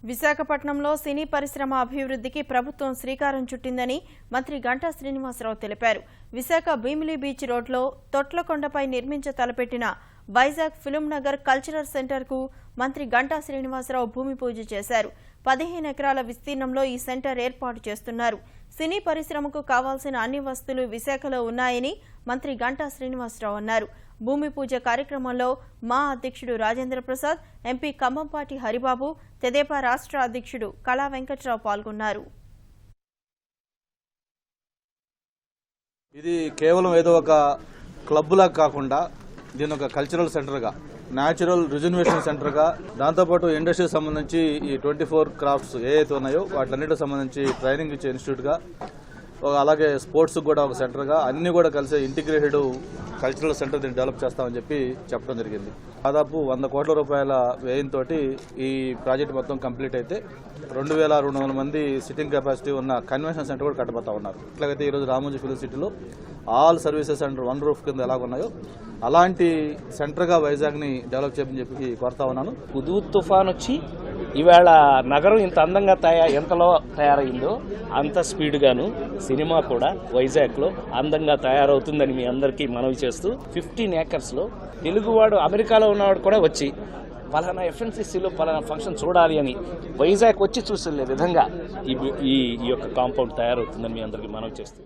విశాఖపట్నంలో సినీ పరిశ్రమ అభివృద్ధికి ప్రభుత్వం శ్రీకారం చుట్టిందని మంత్రి గంటా శ్రీనివాసరావు తెలిపారు. విశాఖ భీమిలి బీచ్ రోడ్లో తొట్లకొండపై నిర్మించ తలపెట్టిన వైజాగ్ ఫిల్మ్ నగర్ కల్చరల్ సెంటర్కు మంత్రి గంటా శ్రీనివాసరావు భూమి పూజ చేశారు. 15 ఎకరాల విస్తీర్ణంలో ఈ సెంటర్ ఏర్పాటు చేస్తున్నారు. సినీ పరిశ్రమకు కావాల్సిన అన్ని వస్తువులు విశాఖలో ఉన్నాయని మంత్రి గంటా శ్రీనివాసరావు అన్నారు. భూమి పూజ కార్యక్రమంలో మా అధ్యక్షుడు రాజేంద్ర ప్రసాద్, ఎంపీ కంభంపాటి హరిబాబు, తెదేపా రాష్ట్ర అధ్యక్షుడు కళా వెంకట్రావు పాల్గొన్నారు. ఇది కేవలం ఏదో ఒక క్లబ్లా కాకుండా దీని ఒక కల్చరల్ సెంటర్గా, న్యాచురల్ రిజర్వేషన్ సెంటర్గా, దాంతోపాటు ఇండస్ట్రీకి సంబంధించి ఈ 24 క్రాఫ్ట్స్ ఏవైతే ఉన్నాయో వాటిలన్నిటికి సంబంధించి ట్రైనింగ్ ఇచ్చే ఇన్స్టిట్యూట్గా, అలాగే స్పోర్ట్స్ కూడా ఒక సెంటర్గా అన్ని కూడా కలిసే ఇంటిగ్రేటెడ్ కల్చరల్ సెంటర్ దీన్ని డెవలప్ చేస్తామని చెప్పడం జరిగింది. దాదాపు 100 కోట్ల రూపాయల వ్యయంతో ఈ ప్రాజెక్ట్ మొత్తం కంప్లీట్ అయితే 2200 మంది సిట్టింగ్ కెపాసిటీ ఉన్న కన్వెన్షన్ సెంటర్ కూడా కట్టబోతా ఉన్నారు. ఇట్లాగైతే ఈరోజు రామోజీ ఫిలిం సిటీలో all services under one roof కింద ఎలాగున్నాయో అలాంటి సెంటర్గా వైజాగ్ని డెవలప్ చేయమని చెప్పి కోరుతా ఉన్నాను. హుదూ తుఫాన్ వచ్చి ఇవాళ నగరం ఇంత అందంగా ఎంతలో తయారైందో అంత స్పీడ్గాను సినిమా కూడా వైజాగ్లో అందంగా తయారవుతుందని మీ అందరికీ మనవి చేస్తూ 15 ఏకర్స్లో తెలుగువాడు అమెరికాలో ఉన్నవాడు కూడా వచ్చి పలానా ఎఫ్ఎన్సీసీలో పలానా ఫంక్షన్ చూడాలి అని వైజాగ్ వచ్చి చూసే విధంగా ఈ యొక్క కాంపౌండ్ తయారవుతుందని మీ అందరికీ మనవి చేస్తూ